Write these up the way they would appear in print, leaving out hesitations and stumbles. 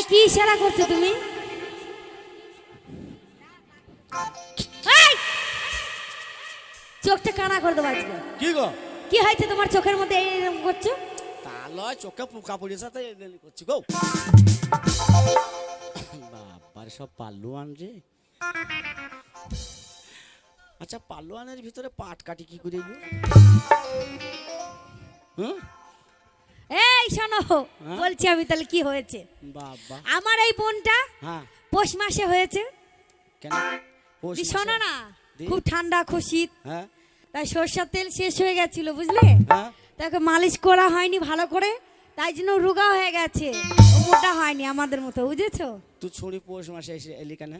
কি ইশারা করছো তুমি? চোখটা কানা করে দেবো আজকে। কি গো? কি হয়েছে তোমার চোখের মধ্যে এইরকম করছো? তা লয়, চোখে পোকা পড়েছে তাই করছি গো। বাবার সব পাল্লুয়ান রে। আচ্ছা, পাল্লুয়ানের ভিতরে পাট কাটি কি করে গো? এই শোনো, বলছি আমি তাহলে কি হয়েছে। বাবা, আমার এই বোনটা হ্যাঁ পৌষ মাসে হয়েছে। কেন? পৌষ শোনো মাসে? না, দি? খুব ঠান্ডা খুব শীত, হ্যাঁ তাই সরষের তেল শেষ হয়ে গেছিল বুঝলে। হ্যাঁ। তাকে মালিশ করা হয়নি ভালো করে, তাই জন্য রোগা হয়ে গেছে, ও মোটা হয়নি আমাদের মতো, বুঝেছো। তুই ছুরি পৌষ মাসে এসে এলি কেন?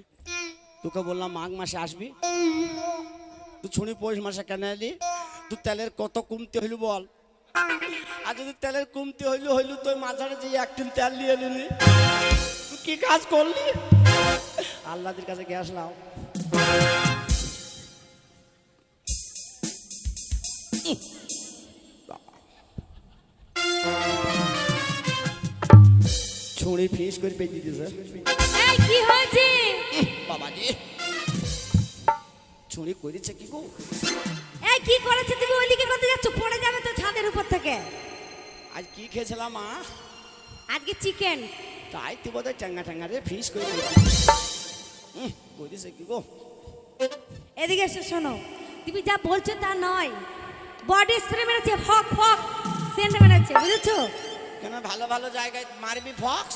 তোকে বললাম মাঘ মাসে আসবি, তুই ছুরি পৌষ মাসে কেন এলি? তুই তেলের কত কমতে হইল বল। আর যদি তেলের কমতে হইল তুই মাঝারে যে এক টিন তেল নিয়ে এলি, তুই কি কাজ করলি? আল্লাহদের কাছে গ্যাস নাও। ছুরি ফিস করে পেয়ে দিতেছে। এই কি হয়েছে? বাবা রে, ছুরি করেছে কি গো? এই কি করেছে তুমি? ওইদিকে কোথায় যাচ্ছ? পড়ে যাবে তো ছাদের উপর থেকে। আজ কি খেয়েছিলাম মা? আজকে চিকেন। তাই তুই বোধহয় টেঙ্গা টেঙ্গা রে ফিস করে করেছে কি গো? এদিকে এসে শোনো, তুমি যা বলছো তা নয়, বডি স্প্রে মেরেছে, ফক ফক সেন্ট মেরেছে, বুঝেছো। কেন ভালো ভালো জায়গায় মারবি ফক্স,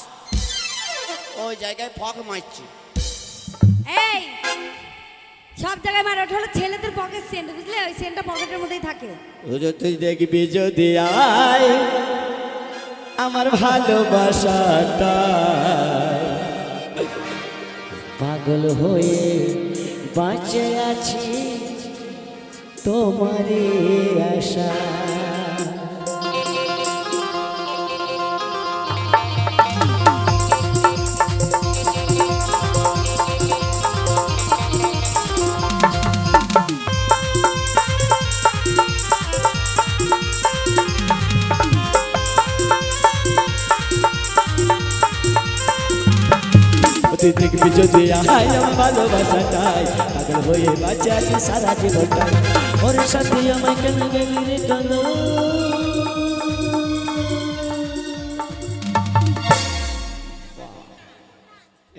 ওই জায়গায় ফক মারছি। এই সব জায়গায় মারে, ওটা হলো ছেলেদের পকেট সেন্ট, বুঝলে, ওই সেন্টটা পকেটের মধ্যেই থাকে। তুই দেখবি যদি আয় আমার ভালোবাসাটা, পাগল হয়ে বাঁচে আছি তোমারই আশা। তুই দেখবি যদি আয় আমার ভালোবাসাটাই, পাগল হয়ে বাঁচে আছি সারা জীবনটাই। ওর সাথে আমায় কেন গেলি রে কেন?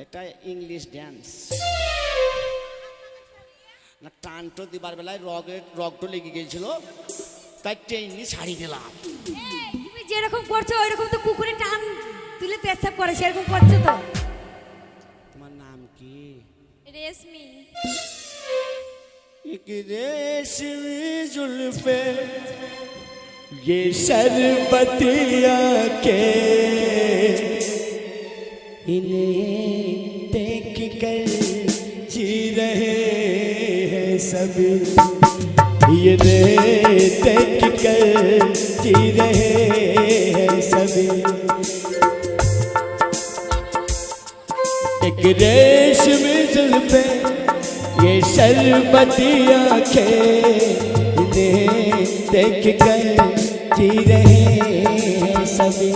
এটা ইংলিশ ড্যান্স না? টানটো দিবার বেলায় রগটো লেগে গিয়েছিল, তাই ট্রেনই ছাড়ি দিলাম। তুমি যেরকম করছো ওইরকম তো কুকুরে টান তুলে পেশাব করে, সেরকম করছো তো। তোমার নাম কি? রেশমি। एक रेशमी जुल्फे ये शरबती आंखें, इन्हें देख कर जी रहे हैं सभी, ये देख कर जी रहे हैं सभी। एक रेशमी जुल्फे ये शरबती आंखें, इन्हें देख कर जी रहे हैं सभी,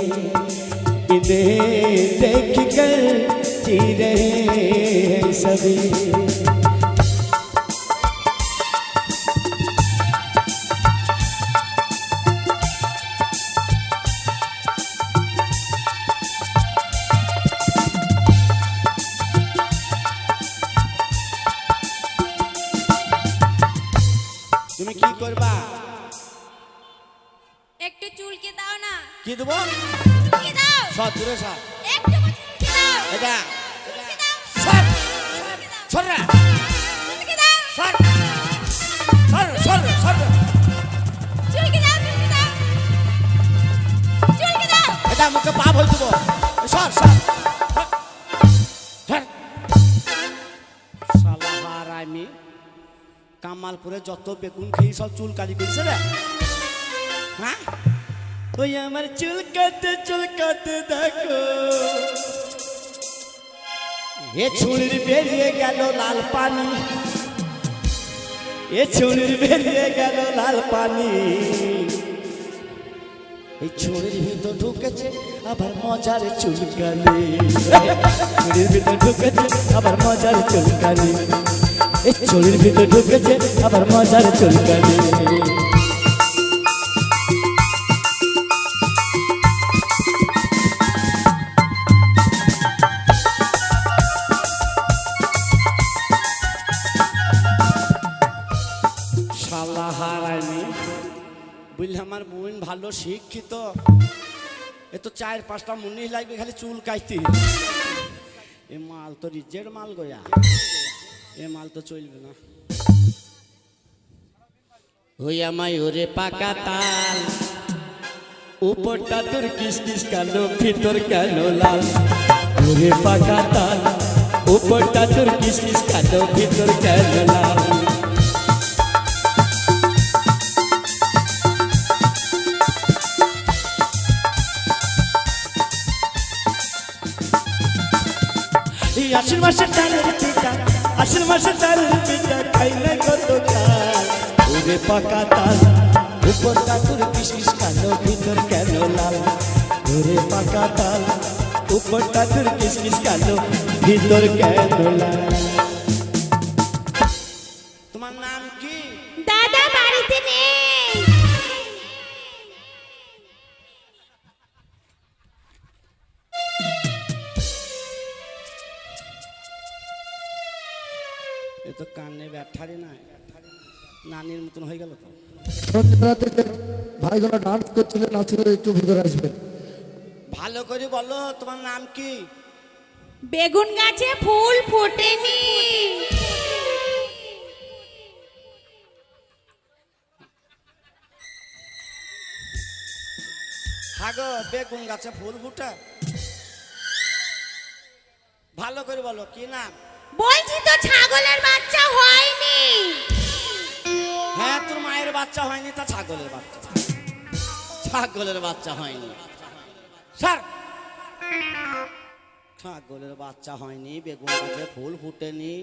इन्हें देख कर जी रहे हैं सभी। তুমি কি করবা? একটু চুলকে দাও না। কি দেবো? চুলকে দাও। সর দূরে সর। একটু চুলকে দাও। এটা চুলকে দাও। সর চুলকে দাও। সর রে, চুলকে দাও। সর সর সর সর। চুলকে দাও, চুলকে দাও। চুলকে দাও। এটা মুখে পাপ হয়ে দেবো। সর সর সর। শালা হারামি, কামালপুরে যত বেগুন খেয়ে সব চুল কালি করেছে রে। হ্যাঁ, ওই আমার চুলকাতে দেখো, এ ছুরির বেরিয়ে গেল লাল পানি, এ ছুরির বেরিয়ে গেল লাল পানি, এই ছুরির ভিতর ঢুকেছে আবার মজার চুলকানি, চুরির ভিতর ঢুকেছে আবার মজার চুলকানি, এই চুরির ভিতর ঢুকেছে আবার মজার চুলকানি। শালা হারায়নি বুঝলি, আমার বোন ভালো শিক্ষিত, এ তো 4-5টা মুনিশ লাগবে খালি চুল কাইতে। এ মাল তো রিজের মাল গয়া, এ মাল তো চলবে না। হইয়া মায়ূরে পাকা তাল, উপরটা তোর কিসকিস কালো ভিতর কেন লাল, ওরে পাকা তাল উপরটা তোর কিসকিস কালো ভিতর কেন লাল। আশ্বিন মাসের তালের পিঠা, আশ্বিন মাসের তালের পিঠা খাইলে কত কাল, ওরে পাকা তাল উপরটা তোর কিসকিস কালো ভিতর কেন লাল, ওরে পাকা তাল উপরটা তোর কিসকিস কালো ভিতর কেন লাল। তোমার নাম কি? দাদা বাড়িতে নেই। এ তো কানে ব্যাঠারি না, নানির মতন হয়ে গেল তো। ভাইগুলো ডান্স করছিলেন, নাচছিলেন, একটু ভিতরে আসবেন। ভালো করে বলো তোমার নাম কি? বেগুন গাছে ফুল ফোটেনি। হাগো বেগুন গাছে ফুল ফুটে, ভালো করে বলো কি নাম? বলছি তো ছাগলের বাচ্চা হয়নি। হ্যাঁ তোর মায়ের বাচ্চা হয়নি, তা ছাগলের বাচ্চা, ছাগলের বাচ্চা হয়নি। স্যার ছাগলের বাচ্চা হয়নি, বেগুন গাছে ফুল ফুটেনি,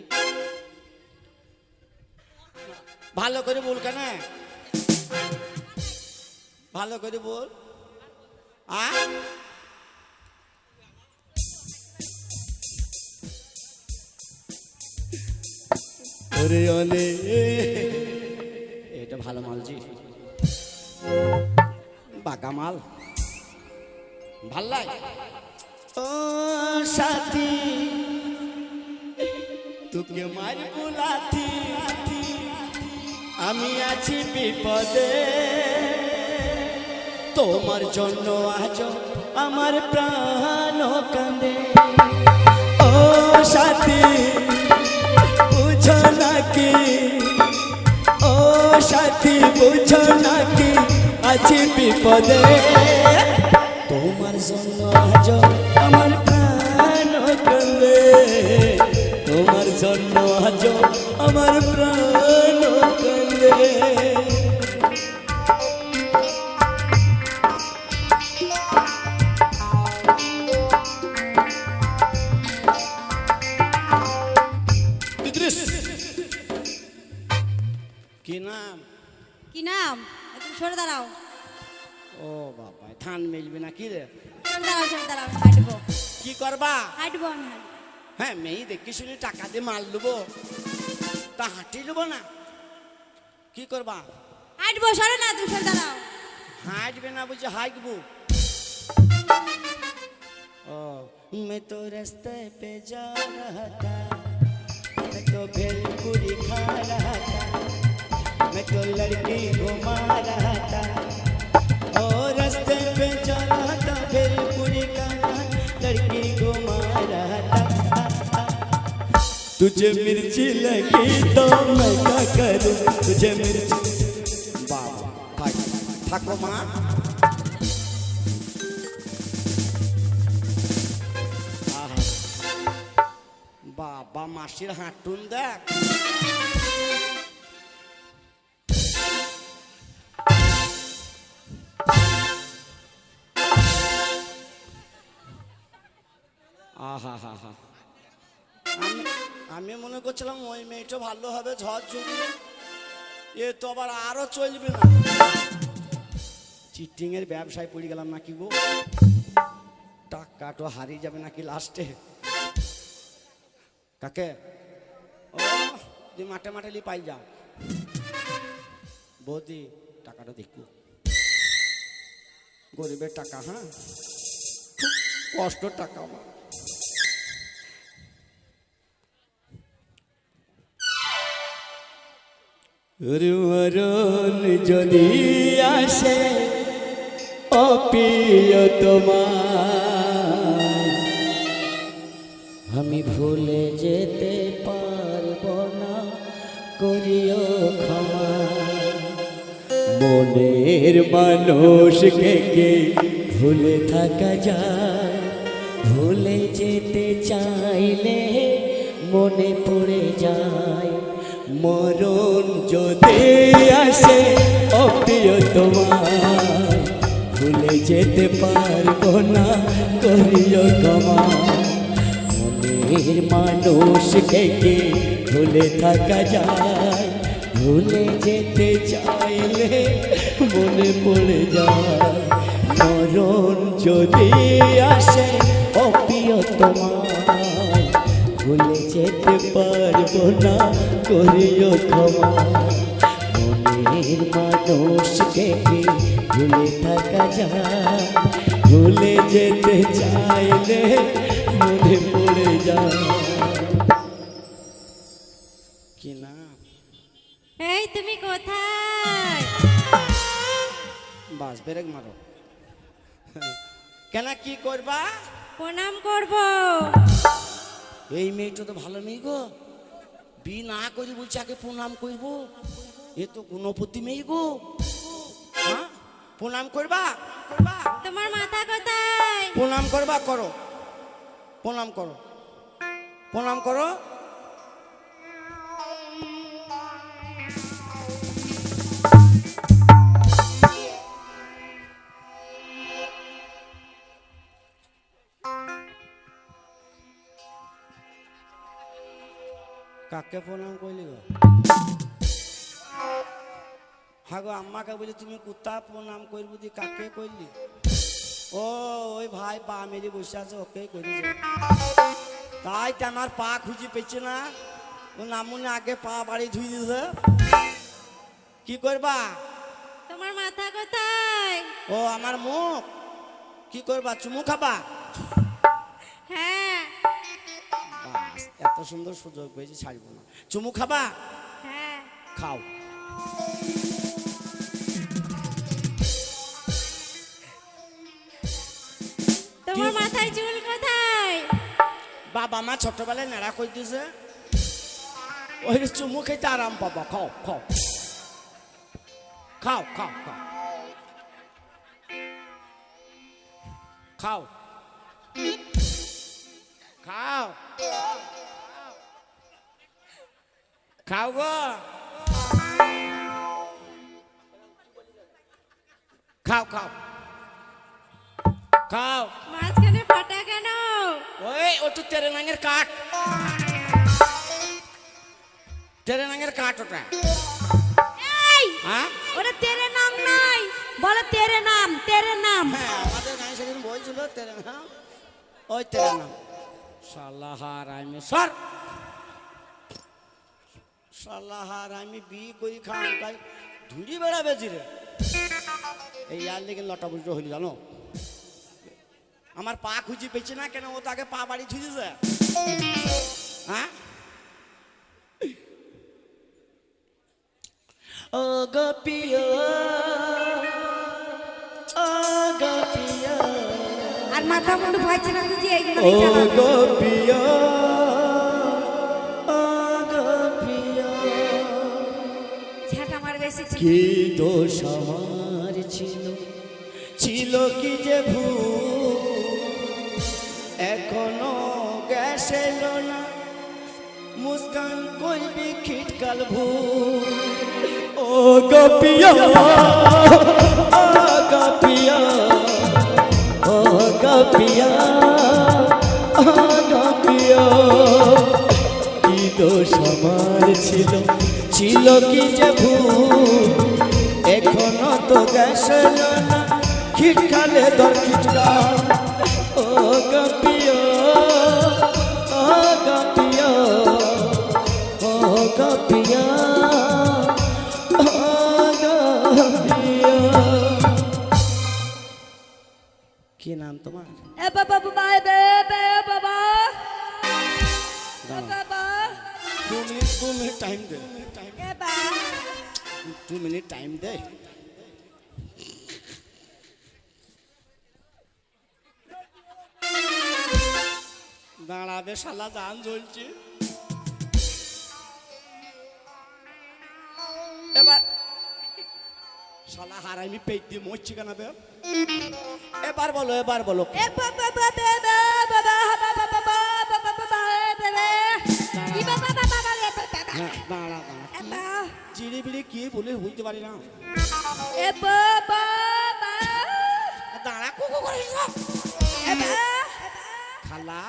ভালো করে বল কেন, ভালো করে বল। ওরে অনে এটা ভালো মাল জি, বাঁকা মাল ভাল লাগে। ও সাথী তোকে মারব লাথি, আমি আছি বিপদে, তোমার জন্য আজ আমার প্রাণ কাঁদে। ও সাথী বুঝো নাকি, ও সাথী বুঝো নাকি আছি বিপদে, তোমার জন্য আজ আমার প্রাণ কাঁদে, তোমার জন্য আজ আমার প্রাণ কাঁদে। কি নাম? কি নাম? একটু সরে দাঁড়াও, ও বাবা ধান মিলবে না কি রে? সরে দাঁড়াও, সরে দাঁড়াও, হাঁটবো, কি করবা? হাঁটবো আমি হাঁটবো। হ্যাঁ মেয়ে দেখি শুনি টাকা দিয়ে মাল নেবো, তা হাঁটি নেবো না, কি করবা? হাঁটবো, সরে না, তুমি সরে দাঁড়াও। হাঁটবে না বুঝে হাঁকবো। ও मैं तो रास्ते पे जा रहा था, मैं तो भेलपुरी खा रहा था, मैं तो लड़की घुमा रहा था, ओ रास्ते पे जा रहा था, भेलपुरी खा रहा, लड़की घुमा रहा था। तुझे मिर्ची लगी तो मैं क्या करूं, तुझे मिर्ची। বাবা থাক থাকো মা। আহা, বাবা মাসির হাঁটুন দেখ, আহা হা হা। আমি মনে করছিলাম ওই মেয়েটা ভালো হবে, ঝড় ঝুড়ি, এ তো আবার আরো চলবে না। চিটিং এর ব্যবসায় পড়ে গেলাম নাকি গো? টাকাটা হারিয়ে যাবে নাকি লাস্টে? কাকে ও তুই মাঠে মাঠে লি পাই যাও বৌদি, টাকাটা দেখবো, গরিবের টাকা, হ্যাঁ কষ্ট টাকা আমার। মরণ যদি আসে অপ্রিয়তমার, আমি ভুলে যেতে পারবো না, করিও ক্ষমা। মনের মানুষকে কে ভুলে থাকা যায়, ভুলে যেতে চাইলে মনে পড়ে যায়। মরণ যদি আসে অপ্রিয়তমার, ভুলে যেতে পারবো না, করিও ক্ষমা। মনের মানুষকে কে ভুলে থাকা যায়, ভুলে যেতে চাইলে মনে পড়ে যায়। মরণ যদি আসে অপ্রিয়তমার, ভুলে যেতে পারবো না, করিও ক্ষমা। মনের মানুষকে কি ভুলে থাকা যায়, ভুলে যেতে চাইলে মনে পড়ে যায়। কি না এই তুমি কোথায়? বাস ব্রেক মারো। কেন কি করবা? প্রণাম করব। এই মেয়েটা তো ভালো মেয়ে গো, বি না করি বলছে আগে প্রণাম করব। এ তো গুণপতি মেয়ে গো, হ্যাঁ প্রণাম করবা করবা, তোমার মাথা কোথায়? প্রণাম করবা, করো প্রণাম করো, প্রণাম করো। কাকে প্রণাম করলি গো? হ্যাঁ গো আম্মাকে বলি তুমি কুত্তা প্রণাম করবো দি, কাকে করলি? ও ওই ভাই পা মেরে বসে আছে, ওকে করি। তাই তো আমার পা খুঁজে পেয়েছে না, ও নামুনে আগে পা বাড়ি ধুই দিছে। কি করবা? তোমার মাথা কোথায়? ও আমার মুখ কি করবা? চুমু খাবা? হ্যাঁ বাস, এত সুন্দর সুযোগ পেয়েছি, ছাড়বো না। চুমু খাবা? হ্যাঁ। খাও। তোমার মাথায় চুল কোথায়? বাবা মা ছোটবেলায় নেড়া করে দিয়েছে, ওই চুমু খেতে আরাম পাবা। খাও খাও খাও খাও খাও খাও খাও খাও গো, খাও খাও খাও। মাঝখানে ফাটা কেন? ওই ও তো তেরে নাঙের কাঠ, তেরে নাঙের কাঠ ওটা। এই হ্যাঁ ওটা তেরে নাম নাই, বলে তেরে নাম, তেরে নাম। হ্যাঁ আমাদের গায়ে সেদিন বলছিল তেরে নাম, ওই তেরে নাম। সাল্লাহার আমি সর, সাল্লাহার আমি বিয়ে করি খান তাই ধুড়ি বেড়াবে জিরে। এই আর লেগে লটা বুঝতে হইল জানো, আমার পা খুঁজি পেয়েছে না কেন, ও তো আগে পা বাড়ি ছুঁজেছে। হ্যাঁ ও গোপিয়া, ও গোপিয়া, আর মাথা মুন্ডু ভাইছে না তুই এইগুলো ও চালা। গোপিয়া, ও গোপিয়া। ঝাঁটা মার বেশি ছিল। কি দোষ আমার ছিল, ছিল কি যে ভুল, এখনো গ্যাস এলো না, মুস্কান কইবি খিটকাল ভুল। ও গোপিয়া, ও গোপিয়া, ও গোপিয়া, ও গোপিয়া। কি দোষ আমার ছিল, ছিল কি যে ভুল, এখনো তো গ্যাস এলো না, খিটকালে দর খিটকাল। ও গপিও ও গপিও ও গপিও ও গপিও। কি নাম তোমার? এ বাবা বাবা এ বাবা বাবা 2 মিনিট টাইম দে, এ বাবা 2 মিনিট টাইম দে। দাঁড়াবে শালা, জান জ্বলছে। এবার শালা হারাইনি পেট দিয়ে মরছি কেন বে? এবার বলো, এবার বলো। এ বাবা বাবা বাবা বাবা বাবা বাবা বাবা ই বাবা বাবা বাবা হ্যাঁ, দাঁড়া দাঁড়া, এ বাবা চিড়ি বিড়ি কি বলে বুঝতে পারি না। এ বাবা দাঁড়া, কুকু করিস না। এ বাবা খালা,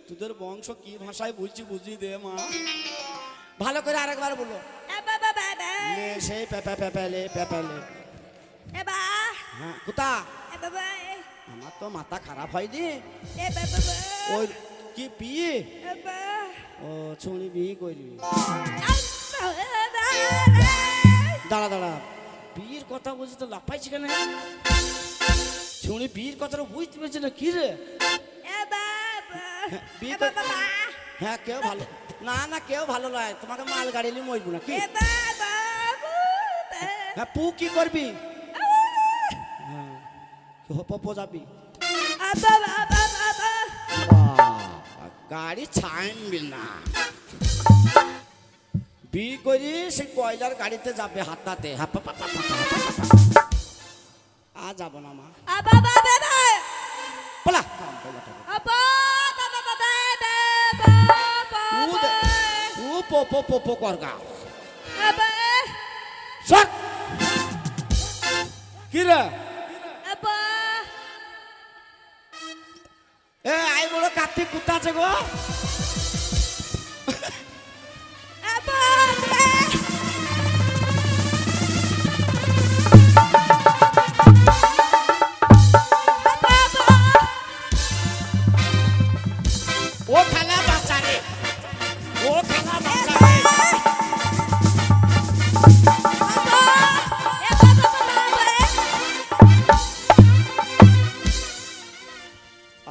তোদের বংশ কি ভাষায় বলছি বুঝি দে মা। ভালো করে আরেকবার বলো। এ বাবা বাবা নে, সেই পেপালে পেপালে। এ বাবা হ্যাঁ, কোথা? এ বাবা আমার তো মাথা খারাপ হয়নি। এ বাবা ওই কি বিয়ে? এ বাবা ও ছুঁড়ি বিয়ে করবি? দাঁড়া দাঁড়া, বিয়ের কথা বলছি তো লাফাইছি কেন? ছুঁড়ি বিয়ের কথাটা বুঝতে পেরেছি না কি রে? এ বাবা হ্যাঁ, বিয়ে এ বাবা হ্যাঁ, কেউ ভালো না, না কেউ ভালো নয়। তোমাকে মাল গাড়ি নিয়ে মরবো না কি? এ বাবা হ্যাঁ, পু কি করবি? হ্যাঁ, পপো যাবি? বাবা বাবা গাড়ি ছাড়বি না, বিয়ে করি সেই কয়লার গাড়িতে যাবে হাতাতে। আর যাবো না মা, বাবা বাবা বলা পপো পপো করগা সর। কি রে? এ আই বড় কার্তিক কুত্তা আছে গো। ও খালা বাচ্চা রে, ও খালা বাচ্চা রে।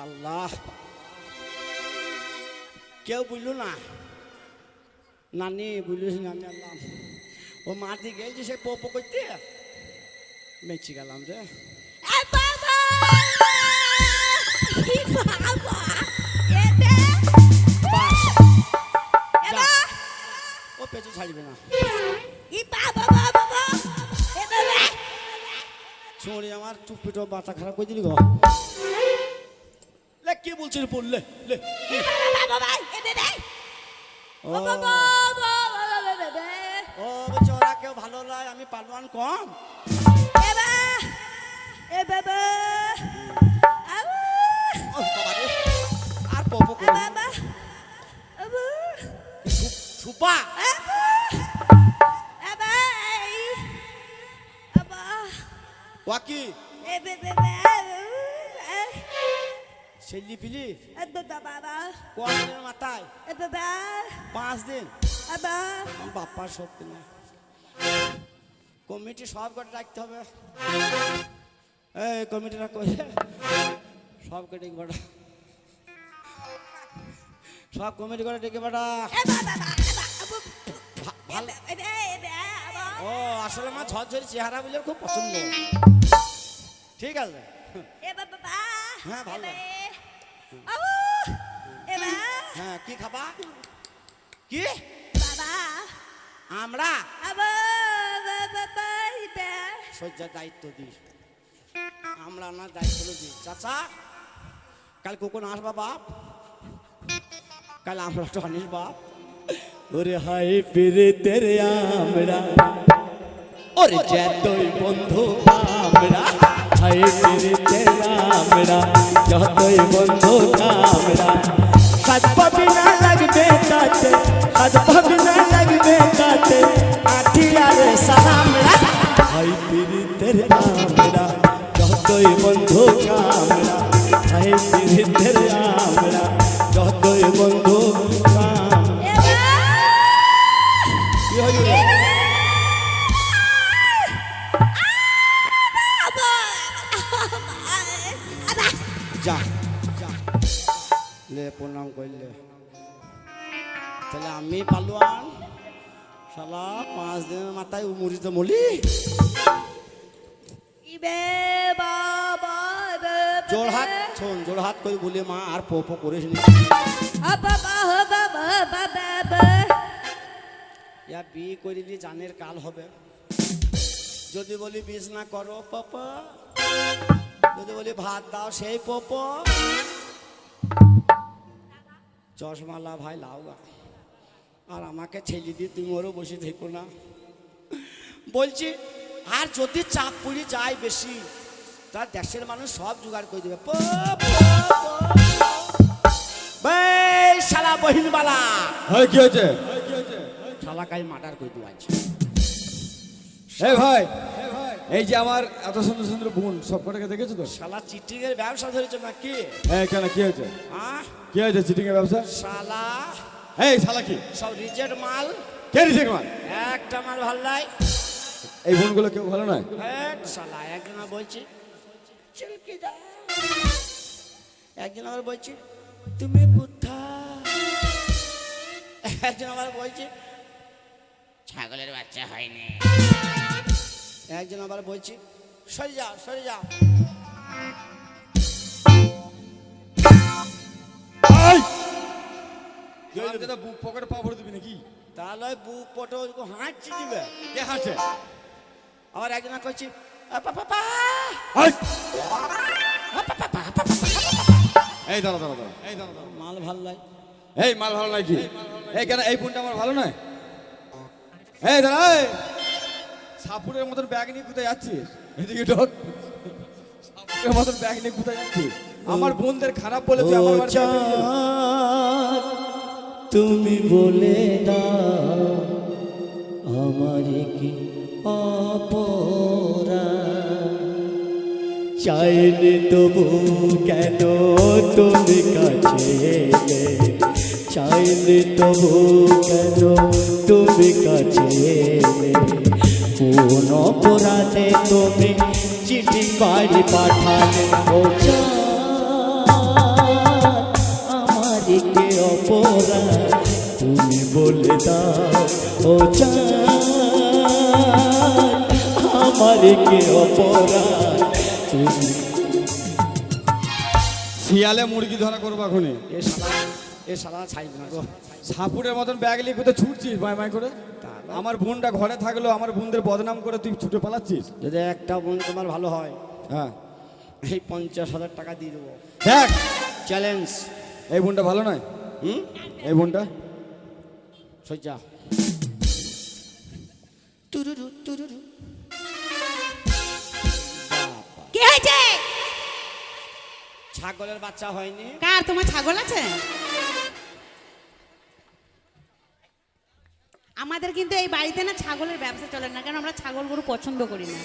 আল্লাহ, কেউ বুঝলো না। নানি বুঝলিস, নানি আল্লাহ, ও মাটি গেছি সে পপো করতে বেঁচে গেলাম রে। ও পেছু ছাড়বে না। ছড়ি আমার চুপিটো বাচ্চা খারাপ করে দিলি গো। লে কি বলছিস বললে লে। ও ও বলছে ওরা কেউ ভালো নয়, আমি পালোয়ান কম। এ বাবা ও বাবা রে, আর পপো করে বাবা সুপা। ওয়াকি সেলি পিলি কদিনের মাথায় 5 দিন আমার বাপ্পার শক্তি না। কমিটি সব কটা রাখতে হবে। এই কমিটিরা কই? সব কটা ডেকে বাড়া, সব কমিটি করে ডেকে বাড়া। ও আসলে আমার ঝরঝরি চেহারা বলে খুব পছন্দ। ঠিক আছে, হ্যাঁ ভালো। হ্যাঁ, কি খাবা? কি আমরা সজ্জার দায়িত্ব দিই, আমরা না দায়িত্ব দিই। চাচা কাল কখন আসবা বাপ? কাল আমরা তো আনিস বাপ। ওরে হাই ফিরে তেরে আমরা, ওরে যতই বন্ধু আমরা, হাই ফিরে তেরে আমরা, যতই বন্ধু আমরা। হাত পাবি না লাগবে তাতে, হাত পাবি না লাগবে তাতে, আঠিয়ারে সালামরা। হাই ফিরে তেরে আমরা, যতই বন্ধু আমরা। বন্ধু কান। কি হইল রে? যা যা লে প্রণাম করলে তাহলে আমি পালোয়ান শালা 5 দিনের মাথায় উমরিতে মলি জোড়হাত শোন জোড়হাত করে বলে মা আর পো করিস নি ইয়া বিয়ে করে দিলি জানের কাল হবে যদি বলি বিষ না করো পাপা যদি বলি ভাত দাও সেই পপ চশমালা ভাই লাও গা আর আমাকে ছেলে দিয়ে তুমি ওরও বসে থেকো না বলছি আর যদি চাপ পড়ে যায় বেশি তার দেশের মানুষ সব জোগাড় করে দেবে শালা বহিনবালা কি হয়েছে? শালা কাই মার্ডার করে দেওয়া আছে এই ভাই এই যে আমার এত সুন্দর সুন্দর বোন সব কটাকে দেখেছো তো? শালা চিটিং এর ব্যবসা ধরেছে নাকি এই কেন কি হয়েছে? হ্যাঁ কি হয়েছে চিটিং এর ব্যবসা? শালা এই শালা কি সব রিজেক্ট মাল কে রিজেক্ট মাল? একটা মাল ভাল নাই এই বোনগুলো কেউ ভালো নয়? শালা একজন বলছি চলকে যা একজন আবার বলছি তুমি কোথায় একজন আবার বলছে ছাগলের বাচ্চা হয়নি একজন আবার বলছি সরে যাও সরে যাও বুক পকেটে পা ভরে দিবি নাকি? তাহলে বুক পটো হাঁটছি দিবে কে হাসে? আবার একজন করছি এই দাঁড়া দাঁড়া দাঁড়া এই দাঁড়া দাঁড়া মাল ভাল নাই এই মাল ভালো নয় কি? এই কেন এই বোনটা আমার ভালো নয়? এই দাঁড়া সাপুরের মতন ব্যাগ নিয়ে কোথায় যাচ্ছিস? এদিকে ঢোক। সাপুরের মতন ব্যাগ নিয়ে কোথায় যাচ্ছিস? আমার বোনদের খারাপ বলে তুই আমার বাড়িতে নিয়ে গেলি? তুমি বলে দাও আমার কি অপরাধ চাইলে তবু কেন তুমি কাছে এলে চাইলে তবু কেন তুমি কাছে এলে কোন অপরাধে তুমি চিঠি বাড়ি পাঠালে ও আমার কে অপরাধ তুমি বলে দাও ও আমার কে অপরাধ তুমি শিয়ালে মুরগি ধরা করবো এখনই। এ শালা ছাইব না গো সাপুরের মতন ব্যাগ নিয়ে কোথায় ছুটছিস মাই মাই করে? আমার বোনটা ঘরে থাকলেও আমার বোনদের বদনাম করে তুই ছুটে পালাচ্ছিস। যদি একটা বোন তোমার ভালো হয় হ্যাঁ এই 50,000 টাকা দিয়ে দেবো দেখ চ্যালেঞ্জ এই বোনটা ভালো নয়? এই বোনটা সজ্জা তুরুরু তুরুরু কি হয়েছে? ছাগলের বাচ্চা হয়নি কার তোমার ছাগল আছে? আমাদের কিন্তু এই বাড়িতে না ছাগলের ব্যবসা চলে না, কারণ আমরা ছাগল গরু পছন্দ করি না।